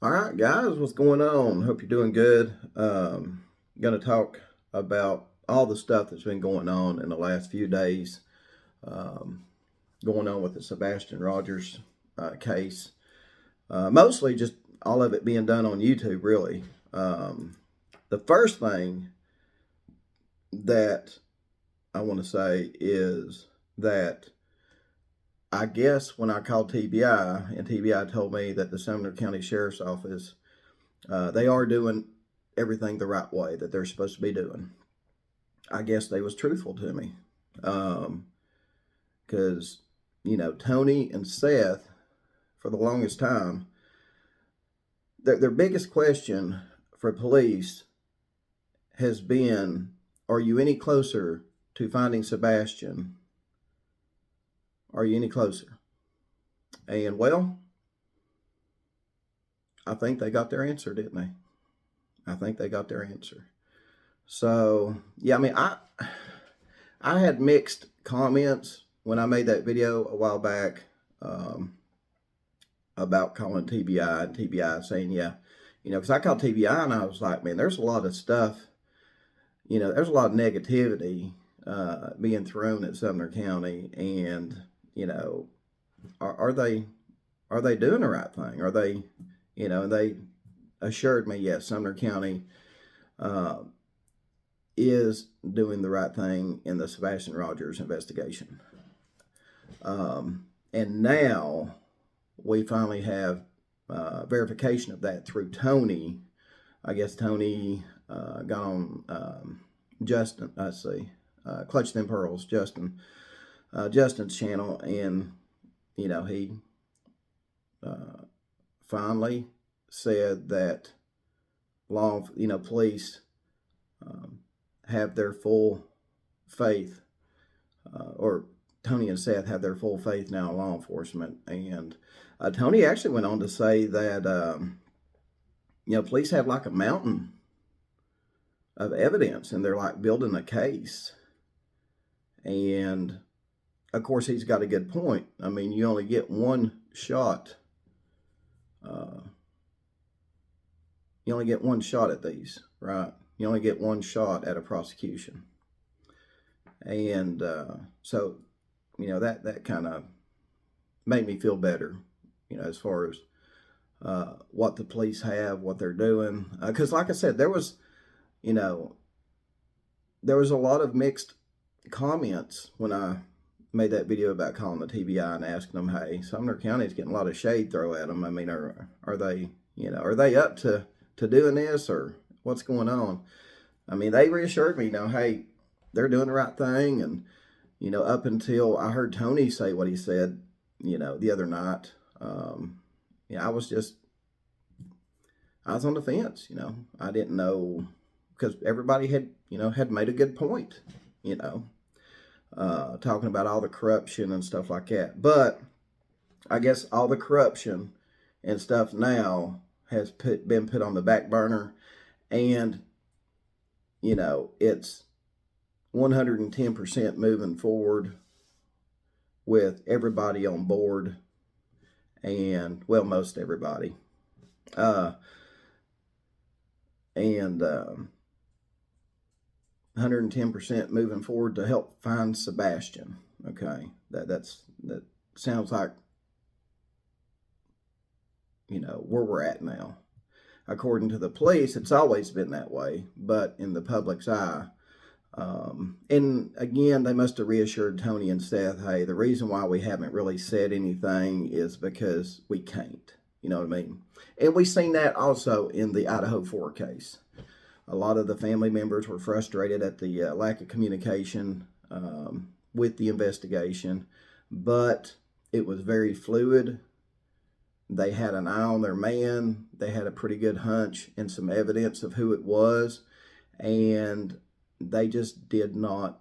All right, guys, what's going on? Hope you're doing good. Going to talk about all the stuff that's been going on in the last few days, um, going on with the Sebastian Rogers case. Mostly just all of it being done on YouTube, really. The first thing that I want to say is that I guess when I called TBI, and TBI told me that the Sumner County Sheriff's Office they are doing everything the right way that they're supposed to be doing. I guess they was truthful to me, because Tony and Seth, for the longest time, their biggest question for police has been, "Are you any closer to finding Sebastian? Are you any closer?" And well, I think they got their answer, didn't they? I think they got their answer. So yeah, I mean, I had mixed comments when I made that video a while back, about calling TBI, and TBI saying, yeah, because I called TBI and I was like, man, there's a lot of stuff, there's a lot of negativity being thrown at Sumner County, and are they doing the right thing? Are they, and they assured me, yes, Sumner County uh, is doing the right thing in the Sebastian Rogers investigation. And now we finally have verification of that through Tony. I guess Tony got on Justin, let's see, Clutch Them Pearls, Justin's channel, and he finally said that police have their full faith, or Tony and Seth have their full faith now in law enforcement. And Tony actually went on to say that, police have like a mountain of evidence and they're like building a case. And of course, he's got a good point. I mean, you only get one shot. You only get one shot at these, right? You only get one shot at a prosecution. And so, that kind of made me feel better, as far as what the police have, what they're doing. Because, like I said, there was a lot of mixed comments when I made that video about calling the TBI and asking them, "Hey, Sumner County's getting a lot of shade thrown at them. I mean, are they up to doing this, or what's going on?" I mean, they reassured me, hey, they're doing the right thing. And up until I heard Tony say what he said, the other night, I was on the fence. I didn't know, because everybody had made a good point, talking about all the corruption and stuff like that. But I guess all the corruption and stuff now has been put on the back burner, and it's 110% moving forward with everybody on board, and well, most everybody, and 110% moving forward to help find Sebastian. Okay, that sounds like where we're at now. According to the police, it's always been that way, but in the public's eye, and again, they must have reassured Tony and Seth, hey, the reason why we haven't really said anything is because we can't. You know what I mean? And we've seen that also in the Idaho 4 case. A lot of the family members were frustrated at the lack of communication with the investigation, but it was very fluid. They had an eye on their man. They had a pretty good hunch and some evidence of who it was, and they just did not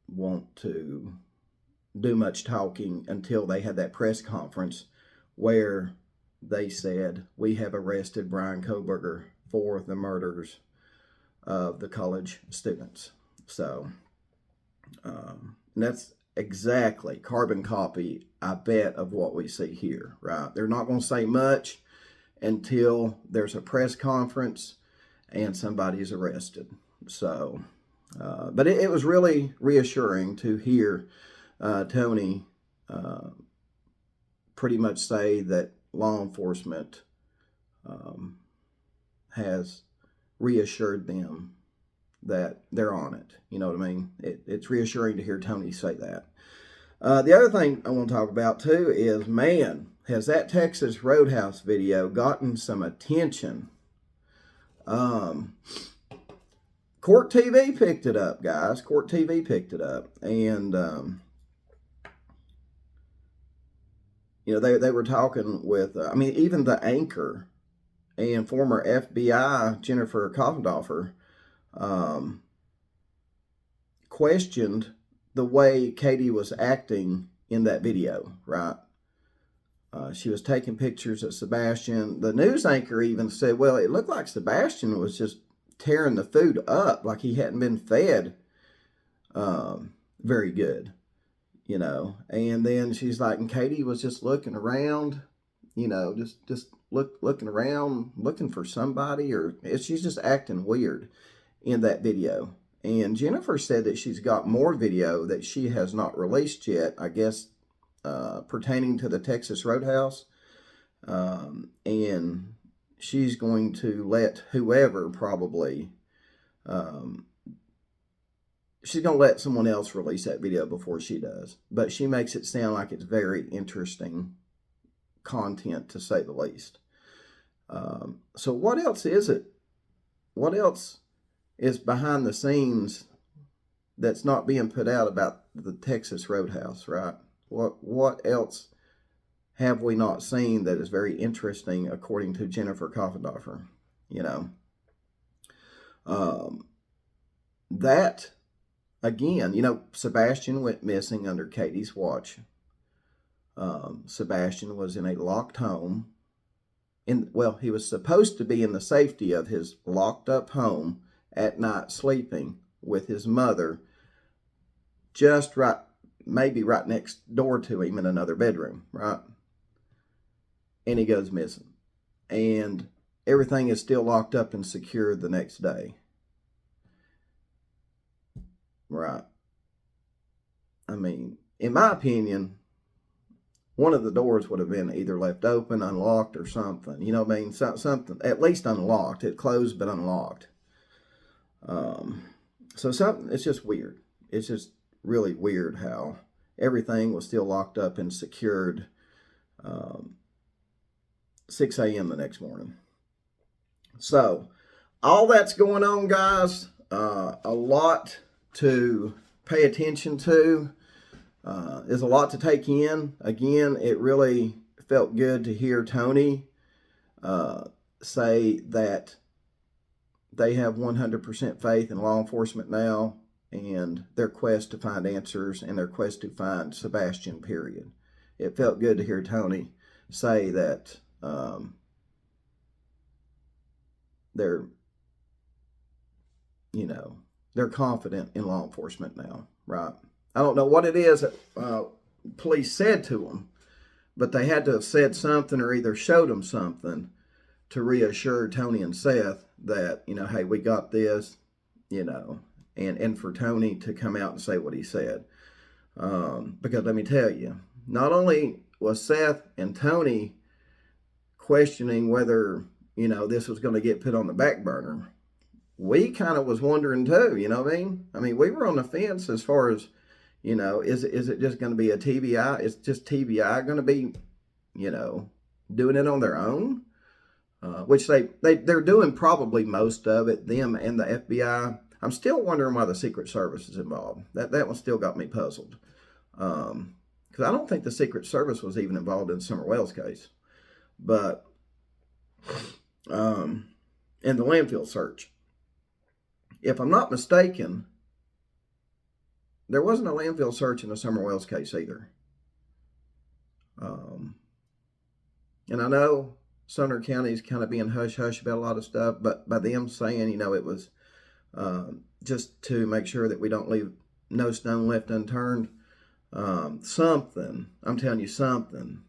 want to do much talking until they had that press conference where they said, "We have arrested Brian Koberger for the murders of the college students." So that's exactly carbon copy, I bet, of what we see here, right? They're not going to say much, until there's a press conference and somebody's arrested. So, but it was really reassuring to hear Tony pretty much say that law enforcement has reassured them that they're on it. You know what I mean? It's reassuring to hear Tony say that. The other thing I want to talk about too is, man, has that Texas Roadhouse video gotten some attention? Court TV picked it up, guys. Court TV picked it up. And, they were talking with, even the anchor and former FBI Jennifer Coffendorfer questioned the way Katie was acting in that video, right? She was taking pictures of Sebastian. The news anchor even said, well, it looked like Sebastian was just tearing the food up, like he hadn't been fed very good, And then she's like, and Katie was just looking around, just looking around, looking for somebody, or she's just acting weird in that video. And Jennifer said that she's got more video that she has not released yet, I guess, pertaining to the Texas Roadhouse. And she's going to let whoever probably, she's going to let someone else release that video before she does. But she makes it sound like it's very interesting content, to say the least. So what else is it? What else is behind the scenes that's not being put out about the Texas Roadhouse, right? What else have we not seen that is very interesting, according to Jennifer Coffendorfer? That, again, Sebastian went missing under Katie's watch. Sebastian was in a locked home. He was supposed to be in the safety of his locked up home at night, sleeping with his mother, just maybe right next door to him in another bedroom, right? And he goes missing. And everything is still locked up and secured the next day. Right. In my opinion, one of the doors would have been either left open, unlocked, or something. Something, at least unlocked. It closed, but unlocked. It's just weird. It's just really weird how everything was still locked up and secured 6 a.m. the next morning. So, all that's going on, guys. A lot to pay attention to. There's a lot to take in. Again, it really felt good to hear Tony say that they have 100% faith in law enforcement now, and their quest to find answers and their quest to find Sebastian, period. It felt good to hear Tony say that they're confident in law enforcement now, right? I don't know what it is that police said to them, but they had to have said something or either showed them something to reassure Tony and Seth that, hey, we got this, and for Tony to come out and say what he said. Because let me tell you, not only was Seth and Tony questioning whether, this was going to get put on the back burner, we kind of was wondering too, we were on the fence as far as, is it just going to be a TBI? Is just TBI going to be, doing it on their own? Which they're doing probably most of it, them and the FBI. I'm still wondering why the Secret Service is involved. That one still got me puzzled. Because I don't think the Secret Service was even involved in Summer Wells' case. But, and the landfill search. If I'm not mistaken, there wasn't a landfill search in the Summer Wells case either. And I know Sumner County is kind of being hush-hush about a lot of stuff, but by them saying, it was just to make sure that we don't leave no stone left unturned, something, I'm telling you, something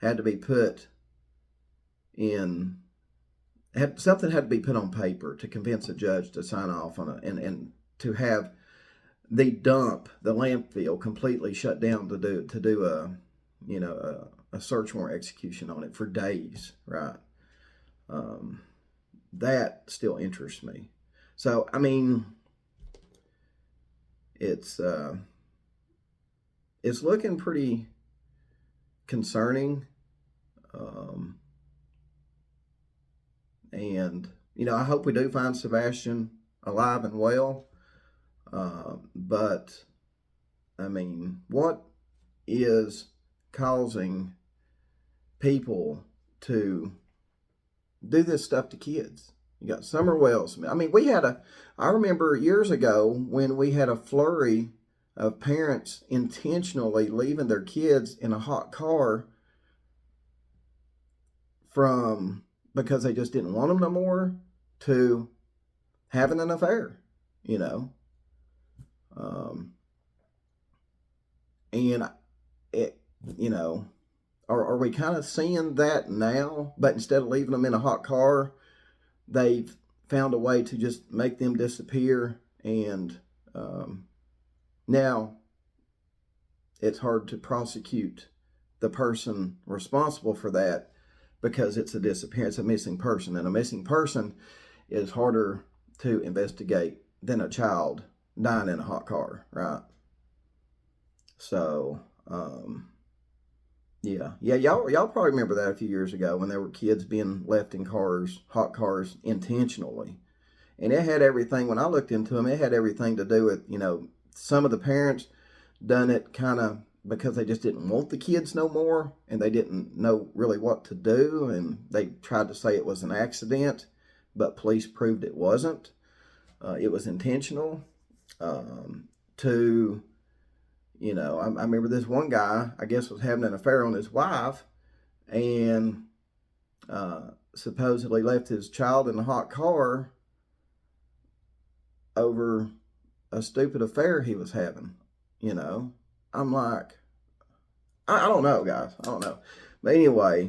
had to be put something had to be put on paper to convince a judge to sign off on it, and to have the landfill completely shut down to do a search warrant execution on it for days, right? That still interests me. So I mean, it's looking pretty concerning, and I hope we do find Sebastian alive and well. But I mean, what is causing people to do this stuff to kids? You got Summer Wells. I mean, I remember years ago when we had a flurry of parents intentionally leaving their kids in a hot car because they just didn't want them no more, to having an affair, and it, are we kind of seeing that now? But instead of leaving them in a hot car, they've found a way to just make them disappear, and now it's hard to prosecute the person responsible for that because it's a disappearance, a missing person, and a missing person is harder to investigate than a child dying in a hot car, right? So, yeah, y'all probably remember that a few years ago when there were kids being left in hot cars intentionally, and it had everything. When I looked into them, it had everything to do with some of the parents done it kind of because they just didn't want the kids no more, and they didn't know really what to do, and they tried to say it was an accident, but police proved it wasn't. It was intentional. I remember this one guy, I guess, was having an affair on his wife, and supposedly left his child in a hot car over a stupid affair he was having. I'm like, I don't know, guys. I don't know. But anyway,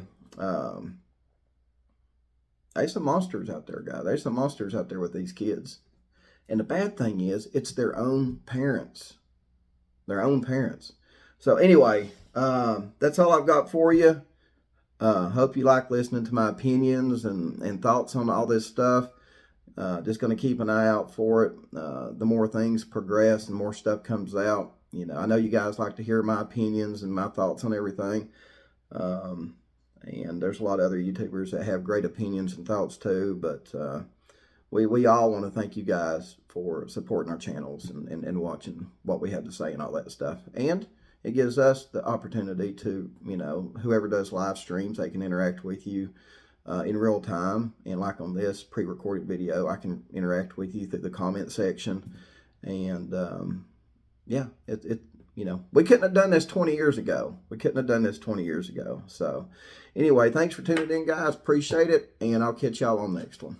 there's some monsters out there, guys. There's some monsters out there with these kids. And the bad thing is, it's their own parents. Their own parents. So anyway, that's all I've got for you. Hope you like listening to my opinions and thoughts on all this stuff. Just going to keep an eye out for it. The more things progress and more stuff comes out, I know you guys like to hear my opinions and my thoughts on everything. And there's a lot of other YouTubers that have great opinions and thoughts too. But we all want to thank you guys for supporting our channels and watching what we have to say and all that stuff. And it gives us the opportunity to, whoever does live streams, they can interact with you in real time. And like on this pre-recorded video, I can interact with you through the comment section. And yeah, we couldn't have done this 20 years ago. So anyway, thanks for tuning in, guys. Appreciate it. And I'll catch y'all on the next one.